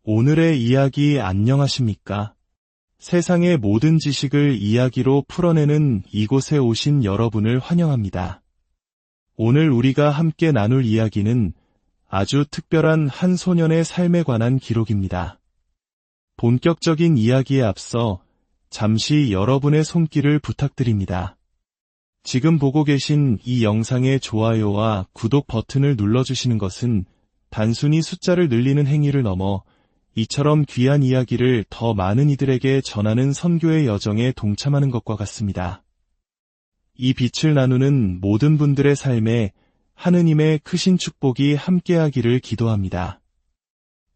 오늘의 이야기 안녕하십니까? 세상의 모든 지식을 이야기로 풀어내는 이곳에 오신 여러분을 환영합니다. 오늘 우리가 함께 나눌 이야기는 아주 특별한 한 소년의 삶에 관한 기록입니다. 본격적인 이야기에 앞서 잠시 여러분의 손길을 부탁드립니다. 지금 보고 계신 이 영상의 좋아요와 구독 버튼을 눌러주시는 것은 단순히 숫자를 늘리는 행위를 넘어 이처럼 귀한 이야기를 더 많은 이들에게 전하는 선교의 여정에 동참하는 것과 같습니다. 이 빛을 나누는 모든 분들의 삶에 하느님의 크신 축복이 함께하기를 기도합니다.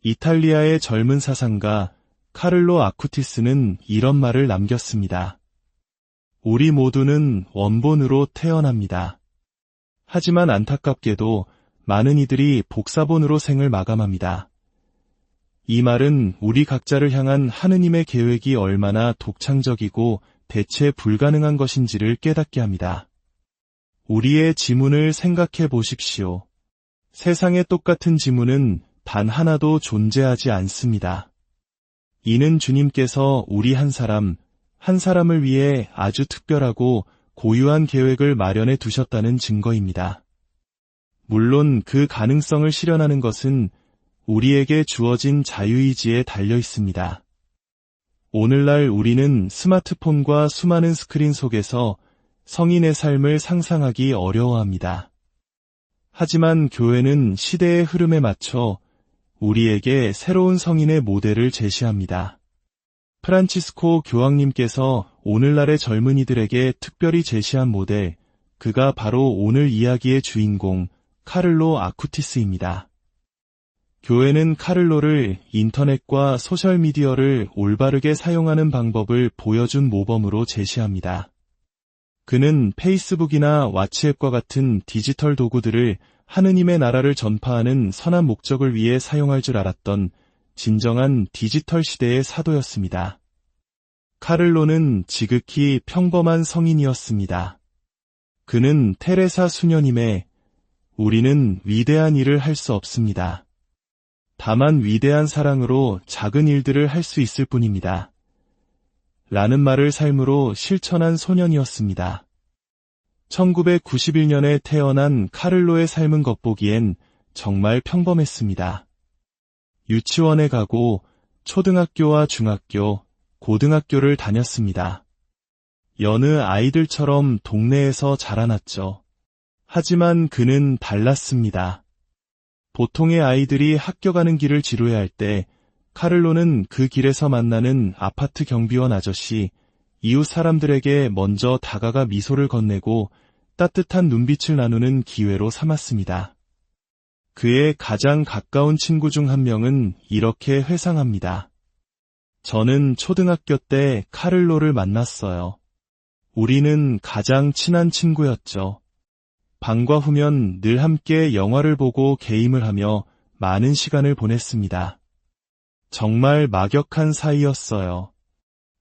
이탈리아의 젊은 사상가 카를로 아쿠티스는 이런 말을 남겼습니다. 우리 모두는 원본으로 태어납니다. 하지만 안타깝게도 많은 이들이 복사본으로 생을 마감합니다. 이 말은 우리 각자를 향한 하느님의 계획이 얼마나 독창적이고 대체 불가능한 것인지를 깨닫게 합니다. 우리의 지문을 생각해 보십시오. 세상에 똑같은 지문은 단 하나도 존재하지 않습니다. 이는 주님께서 우리 한 사람을 위해 아주 특별하고 고유한 계획을 마련해 두셨다는 증거입니다. 물론 그 가능성을 실현하는 것은 우리에게 주어진 자유의지에 달려 있습니다. 오늘날 우리는 스마트폰과 수많은 스크린 속에서 성인의 삶을 상상하기 어려워합니다. 하지만 교회는 시대의 흐름에 맞춰 우리에게 새로운 성인의 모델을 제시합니다. 프란치스코 교황님께서 오늘날의 젊은이들에게 특별히 제시한 모델, 그가 바로 오늘 이야기의 주인공 카를로 아쿠티스입니다. 교회는 카를로를 인터넷과 소셜미디어를 올바르게 사용하는 방법을 보여준 모범으로 제시합니다. 그는 페이스북이나 왓츠앱과 같은 디지털 도구들을 하느님의 나라를 전파하는 선한 목적을 위해 사용할 줄 알았던 진정한 디지털 시대의 사도였습니다. 카를로는 지극히 평범한 성인이었습니다. 그는 테레사 수녀님의 우리는 위대한 일을 할 수 없습니다. 다만 위대한 사랑으로 작은 일들을 할 수 있을 뿐입니다. 라는 말을 삶으로 실천한 소년이었습니다. 1991년에 태어난 카를로의 삶은 겉보기엔 정말 평범했습니다. 유치원에 가고 초등학교와 중학교, 고등학교를 다녔습니다. 여느 아이들처럼 동네에서 자라났죠. 하지만 그는 달랐습니다. 보통의 아이들이 학교 가는 길을 지루해할 때 카를로는 그 길에서 만나는 아파트 경비원 아저씨, 이웃 사람들에게 먼저 다가가 미소를 건네고 따뜻한 눈빛을 나누는 기회로 삼았습니다. 그의 가장 가까운 친구 중 한 명은 이렇게 회상합니다. 저는 초등학교 때 카를로를 만났어요. 우리는 가장 친한 친구였죠. 방과 후면 늘 함께 영화를 보고 게임을 하며 많은 시간을 보냈습니다. 정말 막역한 사이였어요.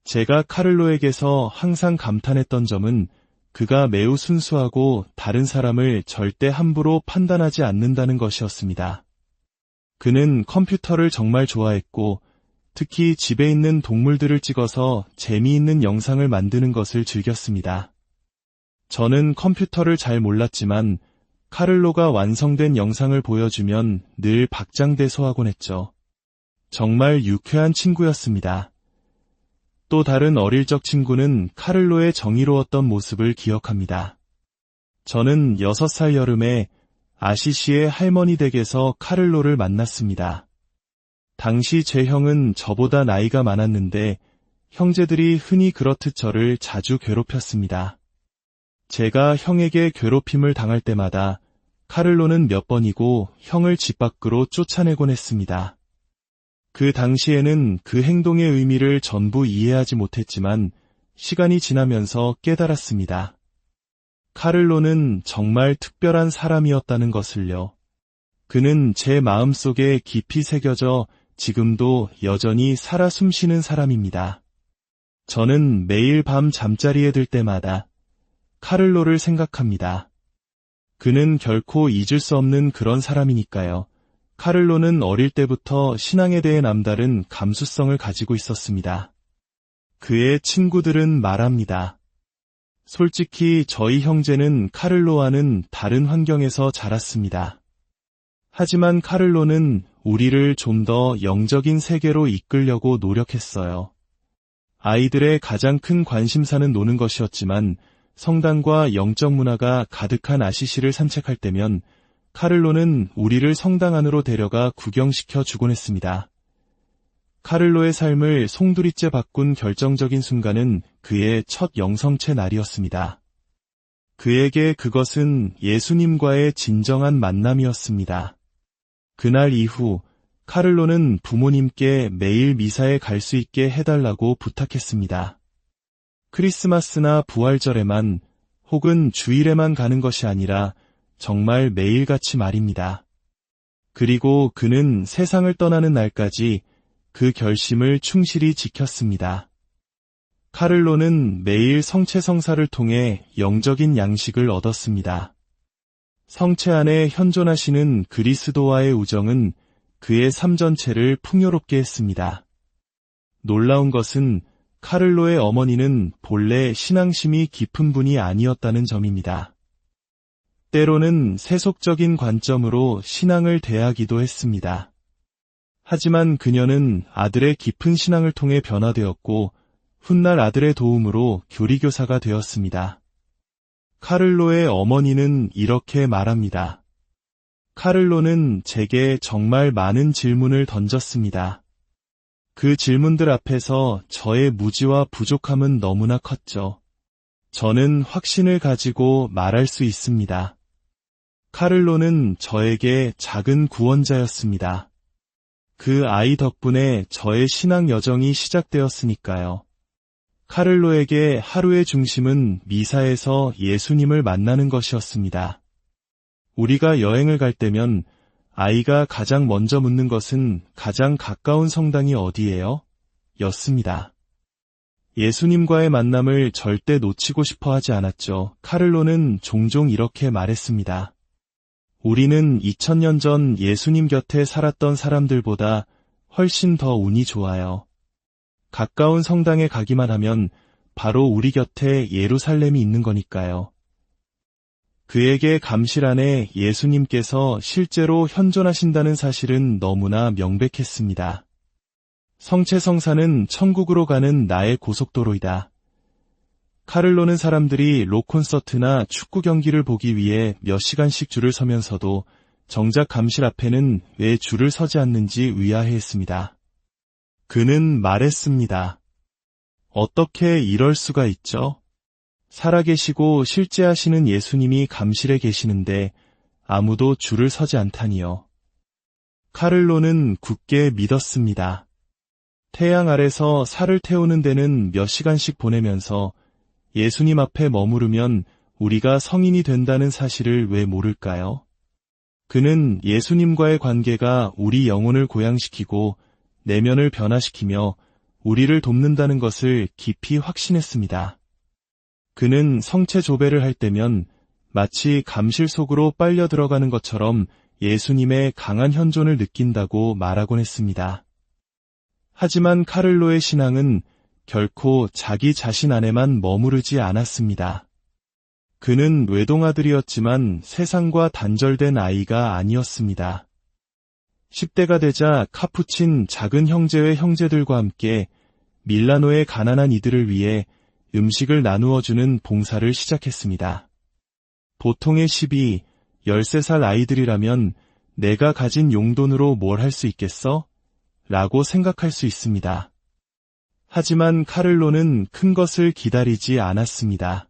제가 카를로에게서 항상 감탄했던 점은 그가 매우 순수하고 다른 사람을 절대 함부로 판단하지 않는다는 것이었습니다. 그는 컴퓨터를 정말 좋아했고 특히 집에 있는 동물들을 찍어서 재미있는 영상을 만드는 것을 즐겼습니다. 저는 컴퓨터를 잘 몰랐지만 카를로가 완성된 영상을 보여주면 늘 박장대소하곤 했죠. 정말 유쾌한 친구였습니다. 또 다른 어릴 적 친구는 카를로의 정의로웠던 모습을 기억합니다. 저는 6살 여름에 아시시의 할머니 댁에서 카를로를 만났습니다. 당시 제 형은 저보다 나이가 많았는데 형제들이 흔히 그렇듯 저를 자주 괴롭혔습니다. 제가 형에게 괴롭힘을 당할 때마다 카를로는 몇 번이고 형을 집 밖으로 쫓아내곤 했습니다. 그 당시에는 그 행동의 의미를 전부 이해하지 못했지만 시간이 지나면서 깨달았습니다. 카를로는 정말 특별한 사람이었다는 것을요. 그는 제 마음속에 깊이 새겨져 지금도 여전히 살아 숨쉬는 사람입니다. 저는 매일 밤 잠자리에 들 때마다 카를로를 생각합니다. 그는 결코 잊을 수 없는 그런 사람이니까요. 카를로는 어릴 때부터 신앙에 대해 남다른 감수성을 가지고 있었습니다. 그의 친구들은 말합니다. 솔직히 저희 형제는 카를로와는 다른 환경에서 자랐습니다. 하지만 카를로는 우리를 좀 더 영적인 세계로 이끌려고 노력했어요. 아이들의 가장 큰 관심사는 노는 것이었지만 성당과 영적 문화가 가득한 아시시를 산책할 때면 카를로는 우리를 성당 안으로 데려가 구경시켜 주곤 했습니다. 카를로의 삶을 송두리째 바꾼 결정적인 순간은 그의 첫 영성체 날이었습니다. 그에게 그것은 예수님과의 진정한 만남이었습니다. 그날 이후 카를로는 부모님께 매일 미사에 갈 수 있게 해달라고 부탁했습니다. 크리스마스나 부활절에만 혹은 주일에만 가는 것이 아니라 정말 매일같이 말입니다. 그리고 그는 세상을 떠나는 날까지 그 결심을 충실히 지켰습니다. 카를로는 매일 성체성사를 통해 영적인 양식을 얻었습니다. 성체 안에 현존하시는 그리스도와의 우정은 그의 삶 전체를 풍요롭게 했습니다. 놀라운 것은 카를로의 어머니는 본래 신앙심이 깊은 분이 아니었다는 점입니다. 때로는 세속적인 관점으로 신앙을 대하기도 했습니다. 하지만 그녀는 아들의 깊은 신앙을 통해 변화되었고 훗날 아들의 도움으로 교리교사가 되었습니다. 카를로의 어머니는 이렇게 말합니다. 카를로는 제게 정말 많은 질문을 던졌습니다. 그 질문들 앞에서 저의 무지와 부족함은 너무나 컸죠. 저는 확신을 가지고 말할 수 있습니다. 카를로는 저에게 작은 구원자였습니다. 그 아이 덕분에 저의 신앙 여정이 시작되었으니까요. 카를로에게 하루의 중심은 미사에서 예수님을 만나는 것이었습니다. 우리가 여행을 갈 때면 아이가 가장 먼저 묻는 것은 가장 가까운 성당이 어디예요? 였습니다. 예수님과의 만남을 절대 놓치고 싶어 하지 않았죠. 카를로는 종종 이렇게 말했습니다. 우리는 2000년 전 예수님 곁에 살았던 사람들보다 훨씬 더 운이 좋아요. 가까운 성당에 가기만 하면 바로 우리 곁에 예루살렘이 있는 거니까요. 그에게 감실 안에 예수님께서 실제로 현존하신다는 사실은 너무나 명백했습니다. 성체성사는 천국으로 가는 나의 고속도로이다. 카를로는 사람들이 록콘서트나 축구 경기를 보기 위해 몇 시간씩 줄을 서면서도 정작 감실 앞에는 왜 줄을 서지 않는지 의아해했습니다. 그는 말했습니다. 어떻게 이럴 수가 있죠? 살아계시고 실제 하시는 예수님이 감실에 계시는데 아무도 줄을 서지 않다니요. 카를로는 굳게 믿었습니다. 태양 아래서 살을 태우는 데는 몇 시간씩 보내면서 예수님 앞에 머무르면 우리가 성인이 된다는 사실을 왜 모를까요? 그는 예수님과의 관계가 우리 영혼을 고양시키고 내면을 변화시키며 우리를 돕는다는 것을 깊이 확신했습니다. 그는 성체 조배를 할 때면 마치 감실 속으로 빨려 들어가는 것처럼 예수님의 강한 현존을 느낀다고 말하곤 했습니다. 하지만 카를로의 신앙은 결코 자기 자신 안에만 머무르지 않았습니다. 그는 외동아들이었지만 세상과 단절된 아이가 아니었습니다. 10대가 되자 카푸친 작은 형제의 형제들과 함께 밀라노의 가난한 이들을 위해 음식을 나누어주는 봉사를 시작했습니다. 보통의 12, 13살 아이들이라면 내가 가진 용돈으로 뭘 할 수 있겠어? 라고 생각할 수 있습니다. 하지만 카를로는 큰 것을 기다리지 않았습니다.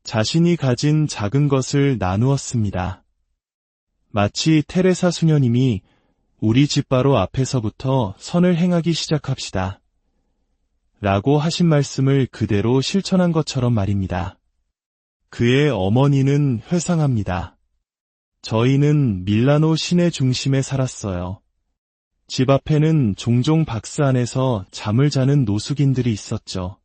자신이 가진 작은 것을 나누었습니다. 마치 테레사 수녀님이 우리 집 바로 앞에서부터 선을 행하기 시작합시다. 라고 하신 말씀을 그대로 실천한 것처럼 말입니다. 그의 어머니는 회상합니다. 저희는 밀라노 시내 중심에 살았어요. 집 앞에는 종종 박스 안에서 잠을 자는 노숙인들이 있었죠.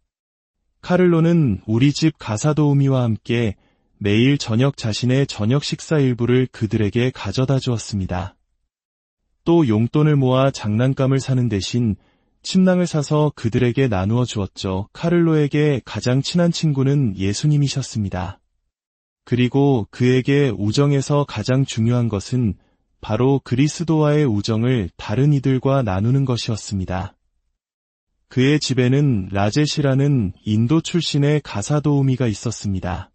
카를로는 우리 집 가사도우미와 함께 매일 저녁 자신의 저녁 식사 일부를 그들에게 가져다 주었습니다. 또 용돈을 모아 장난감을 사는 대신 침낭을 사서 그들에게 나누어 주었죠. 카를로에게 가장 친한 친구는 예수님이셨습니다. 그리고 그에게 우정에서 가장 중요한 것은 바로 그리스도와의 우정을 다른 이들과 나누는 것이었습니다. 그의 집에는 라젯이라는 인도 출신의 가사도우미가 있었습니다.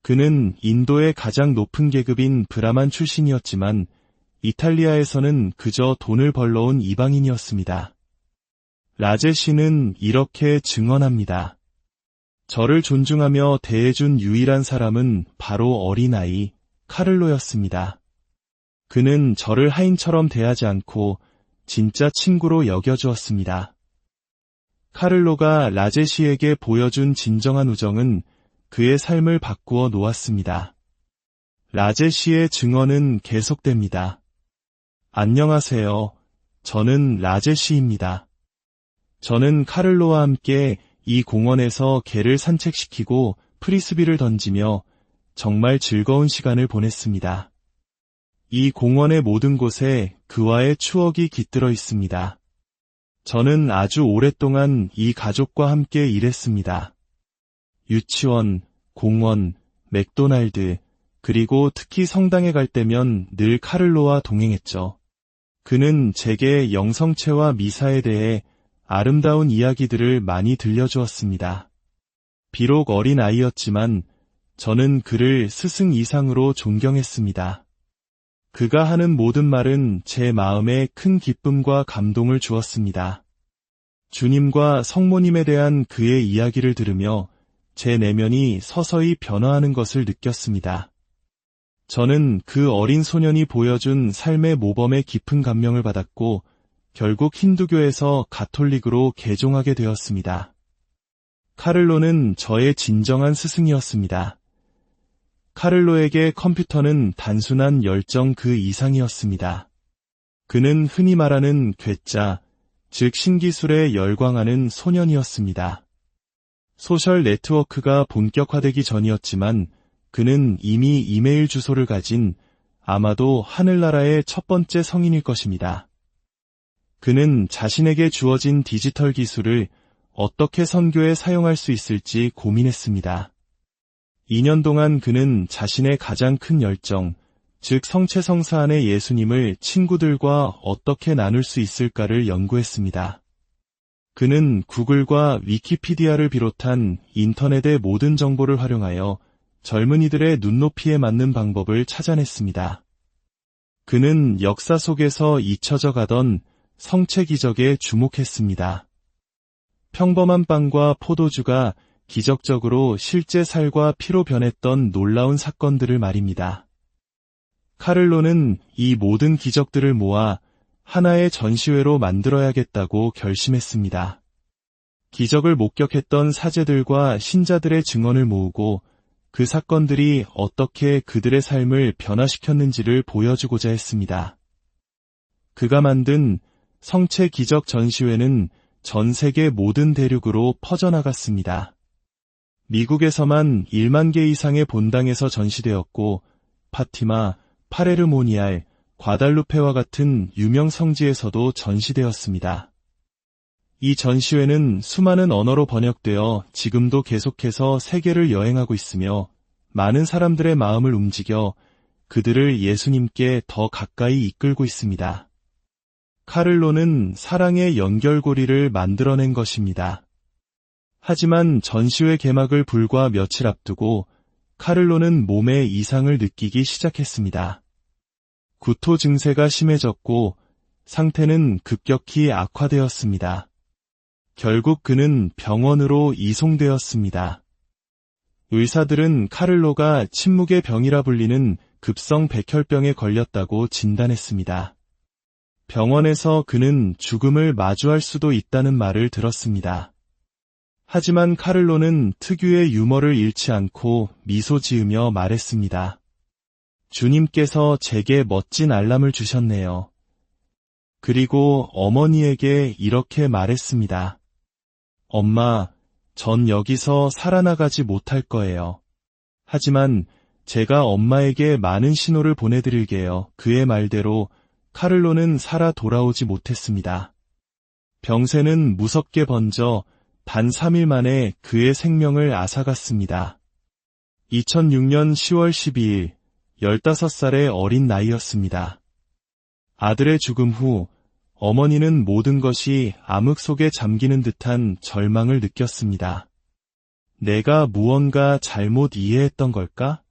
그는 인도의 가장 높은 계급인 브라만 출신이었지만 이탈리아에서는 그저 돈을 벌러온 이방인이었습니다. 라젯이는 이렇게 증언합니다. 저를 존중하며 대해준 유일한 사람은 바로 어린아이 카를로였습니다. 그는 저를 하인처럼 대하지 않고 진짜 친구로 여겨주었습니다. 카를로가 라젯이에게 보여준 진정한 우정은 그의 삶을 바꾸어 놓았습니다. 라젯이의 증언은 계속됩니다. 안녕하세요. 저는 라젯이입니다. 저는 카를로와 함께 이 공원에서 개를 산책시키고 프리스비를 던지며 정말 즐거운 시간을 보냈습니다. 이 공원의 모든 곳에 그와의 추억이 깃들어 있습니다. 저는 아주 오랫동안 이 가족과 함께 일했습니다. 유치원, 공원, 맥도날드, 그리고 특히 성당에 갈 때면 늘 카를로와 동행했죠. 그는 제게 영성체와 미사에 대해 아름다운 이야기들을 많이 들려주었습니다. 비록 어린 아이였지만 저는 그를 스승 이상으로 존경했습니다. 그가 하는 모든 말은 제 마음에 큰 기쁨과 감동을 주었습니다. 주님과 성모님에 대한 그의 이야기를 들으며 제 내면이 서서히 변화하는 것을 느꼈습니다. 저는 그 어린 소년이 보여준 삶의 모범에 깊은 감명을 받았고 결국 힌두교에서 가톨릭으로 개종하게 되었습니다. 카를로는 저의 진정한 스승이었습니다. 카를로에게 컴퓨터는 단순한 열정 그 이상이었습니다. 그는 흔히 말하는 괴짜, 즉 신기술에 열광하는 소년이었습니다. 소셜 네트워크가 본격화되기 전이었지만 그는 이미 이메일 주소를 가진 아마도 하늘나라의 첫 번째 성인일 것입니다. 그는 자신에게 주어진 디지털 기술을 어떻게 선교에 사용할 수 있을지 고민했습니다. 2년 동안 그는 자신의 가장 큰 열정, 즉 성체성사 안의 예수님을 친구들과 어떻게 나눌 수 있을까를 연구했습니다. 그는 구글과 위키피디아를 비롯한 인터넷의 모든 정보를 활용하여 젊은이들의 눈높이에 맞는 방법을 찾아냈습니다. 그는 역사 속에서 잊혀져 가던 성체 기적에 주목했습니다. 평범한 빵과 포도주가 기적적으로 실제 살과 피로 변했던 놀라운 사건들을 말입니다. 카를로는 이 모든 기적들을 모아 하나의 전시회로 만들어야겠다고 결심했습니다. 기적을 목격했던 사제들과 신자들의 증언을 모으고 그 사건들이 어떻게 그들의 삶을 변화시켰는지를 보여주고자 했습니다. 그가 만든 성체 기적 전시회는 전 세계 모든 대륙으로 퍼져나갔습니다. 미국에서만 1만 개 이상의 본당에서 전시되었고 파티마, 파레르모니알, 과달루페와 같은 유명 성지에서도 전시되었습니다. 이 전시회는 수많은 언어로 번역되어 지금도 계속해서 세계를 여행하고 있으며 많은 사람들의 마음을 움직여 그들을 예수님께 더 가까이 이끌고 있습니다. 카를로는 사랑의 연결고리를 만들어낸 것입니다. 하지만 전시회 개막을 불과 며칠 앞두고 카를로는 몸에 이상을 느끼기 시작했습니다. 구토 증세가 심해졌고 상태는 급격히 악화되었습니다. 결국 그는 병원으로 이송되었습니다. 의사들은 카를로가 침묵의 병이라 불리는 급성 백혈병에 걸렸다고 진단했습니다. 병원에서 그는 죽음을 마주할 수도 있다는 말을 들었습니다. 하지만 카를로는 특유의 유머를 잃지 않고 미소 지으며 말했습니다. 주님께서 제게 멋진 알람을 주셨네요. 그리고 어머니에게 이렇게 말했습니다. 엄마, 전 여기서 살아나가지 못할 거예요. 하지만 제가 엄마에게 많은 신호를 보내드릴게요. 그의 말대로 카를로는 살아 돌아오지 못했습니다. 병세는 무섭게 번져 단 3일 만에 그의 생명을 앗아갔습니다. 2006년 10월 12일, 15살의 어린 나이였습니다. 아들의 죽음 후 어머니는 모든 것이 암흑 속에 잠기는 듯한 절망을 느꼈습니다. 내가 무언가 잘못 이해했던 걸까?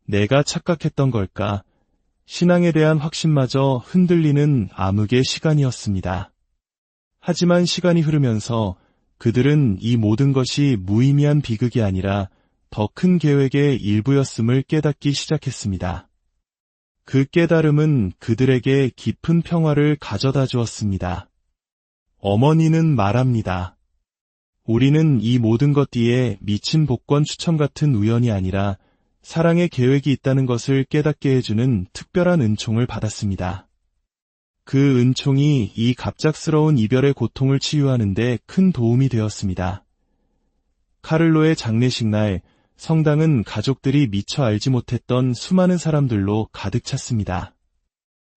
내가 착각했던 걸까? 신앙에 대한 확신마저 흔들리는 암흑의 시간이었습니다. 하지만 시간이 흐르면서 그들은 이 모든 것이 무의미한 비극이 아니라 더 큰 계획의 일부였음을 깨닫기 시작했습니다. 그 깨달음은 그들에게 깊은 평화를 가져다 주었습니다. 어머니는 말합니다. 우리는 이 모든 것 뒤에 미친 복권 추첨 같은 우연이 아니라 사랑의 계획이 있다는 것을 깨닫게 해주는 특별한 은총을 받았습니다. 그 은총이 이 갑작스러운 이별의 고통을 치유하는 데 큰 도움이 되었습니다. 카를로의 장례식 날, 성당은 가족들이 미처 알지 못했던 수많은 사람들로 가득 찼습니다.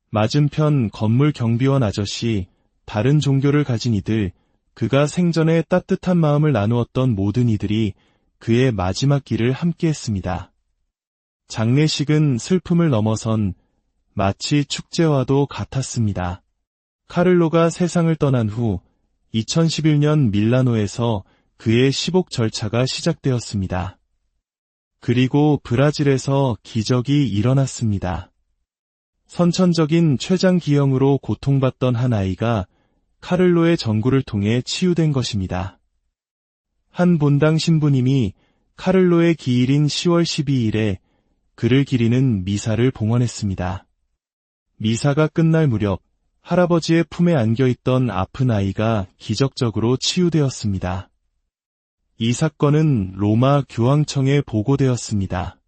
맞은편 건물 경비원 아저씨, 다른 종교를 가진 이들, 그가 생전에 따뜻한 마음을 나누었던 모든 이들이 그의 마지막 길을 함께했습니다. 장례식은 슬픔을 넘어선 마치 축제와도 같았습니다. 카를로가 세상을 떠난 후 2011년 밀라노에서 그의 시복 절차가 시작되었습니다. 그리고 브라질에서 기적이 일어났습니다. 선천적인 췌장 기형으로 고통받던 한 아이가 카를로의 전구를 통해 치유된 것입니다. 한 본당 신부님이 카를로의 기일인 10월 12일에 그를 기리는 미사를 봉헌했습니다. 미사가 끝날 무렵 할아버지의 품에 안겨있던 아픈 아이가 기적적으로 치유되었습니다. 이 사건은 로마 교황청에 보고되었습니다.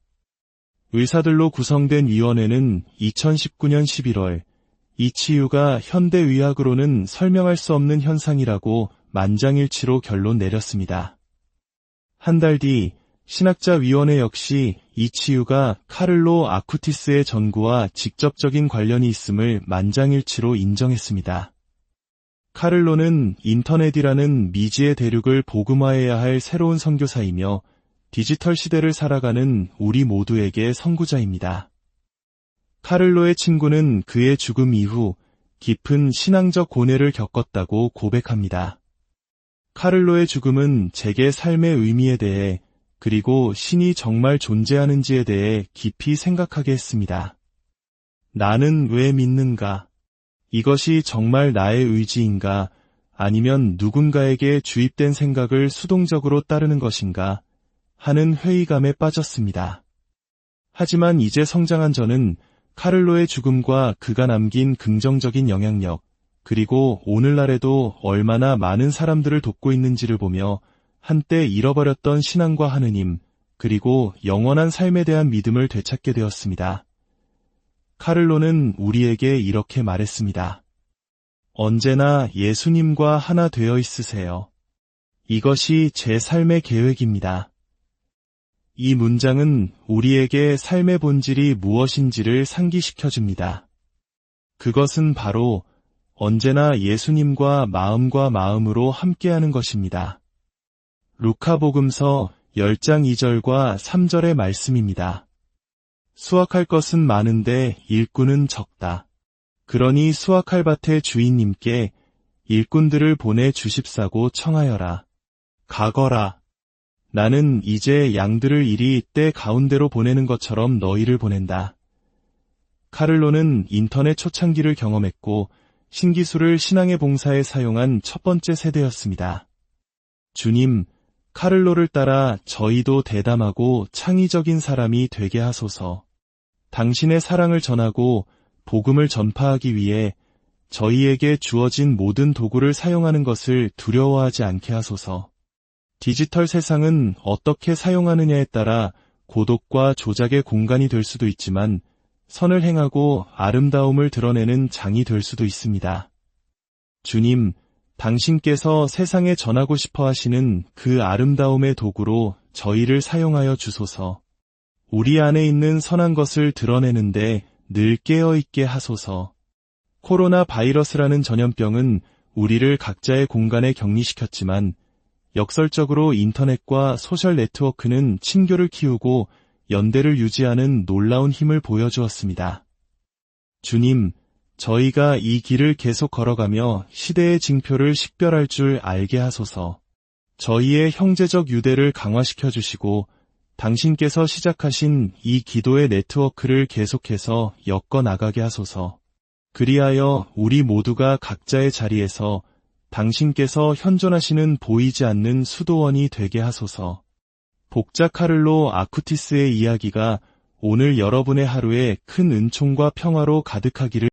의사들로 구성된 위원회는 2019년 11월 이 치유가 현대의학으로는 설명할 수 없는 현상이라고 만장일치로 결론 내렸습니다. 한 달 뒤 신학자위원회 역시 이 치유가 카를로 아쿠티스의 전구와 직접적인 관련이 있음을 만장일치로 인정했습니다. 카를로는 인터넷이라는 미지의 대륙을 복음화해야 할 새로운 선교사이며 디지털 시대를 살아가는 우리 모두에게 선구자입니다. 카를로의 친구는 그의 죽음 이후 깊은 신앙적 고뇌를 겪었다고 고백합니다. 카를로의 죽음은 제게 삶의 의미에 대해 그리고 신이 정말 존재하는지에 대해 깊이 생각하게 했습니다. 나는 왜 믿는가? 이것이 정말 나의 의지인가? 아니면 누군가에게 주입된 생각을 수동적으로 따르는 것인가? 하는 회의감에 빠졌습니다. 하지만 이제 성장한 저는 카를로의 죽음과 그가 남긴 긍정적인 영향력, 그리고 오늘날에도 얼마나 많은 사람들을 돕고 있는지를 보며 한때 잃어버렸던 신앙과 하느님, 그리고 영원한 삶에 대한 믿음을 되찾게 되었습니다. 카를로는 우리에게 이렇게 말했습니다. 언제나 예수님과 하나 되어 있으세요. 이것이 제 삶의 계획입니다. 이 문장은 우리에게 삶의 본질이 무엇인지를 상기시켜줍니다. 그것은 바로 언제나 예수님과 마음으로 함께하는 것입니다. 루카복음서 10장 2절과 3절의 말씀입니다. 수확할 것은 많은데 일꾼은 적다. 그러니 수확할 밭의 주인님께 일꾼들을 보내 주십사고 청하여라. 가거라. 나는 이제 양들을 이리 때 가운데로 보내는 것처럼 너희를 보낸다. 카를로는 인터넷 초창기를 경험했고 신기술을 신앙의 봉사에 사용한 첫 번째 세대였습니다. 주님, 카를로를 따라 저희도 대담하고 창의적인 사람이 되게 하소서. 당신의 사랑을 전하고 복음을 전파하기 위해 저희에게 주어진 모든 도구를 사용하는 것을 두려워하지 않게 하소서. 디지털 세상은 어떻게 사용하느냐에 따라 고독과 조작의 공간이 될 수도 있지만 선을 행하고 아름다움을 드러내는 장이 될 수도 있습니다. 주님, 당신께서 세상에 전하고 싶어 하시는 그 아름다움의 도구로 저희를 사용하여 주소서. 우리 안에 있는 선한 것을 드러내는데 늘 깨어있게 하소서. 코로나 바이러스라는 전염병은 우리를 각자의 공간에 격리시켰지만 역설적으로 인터넷과 소셜 네트워크는 친교를 키우고 연대를 유지하는 놀라운 힘을 보여주었습니다. 주님, 저희가 이 길을 계속 걸어가며 시대의 징표를 식별할 줄 알게 하소서. 저희의 형제적 유대를 강화시켜 주시고 당신께서 시작하신 이 기도의 네트워크를 계속해서 엮어 나가게 하소서. 그리하여 우리 모두가 각자의 자리에서 당신께서 현존하시는 보이지 않는 수도원이 되게 하소서. 복자 카를로 아쿠티스의 이야기가 오늘 여러분의 하루에 큰 은총과 평화로 가득하기를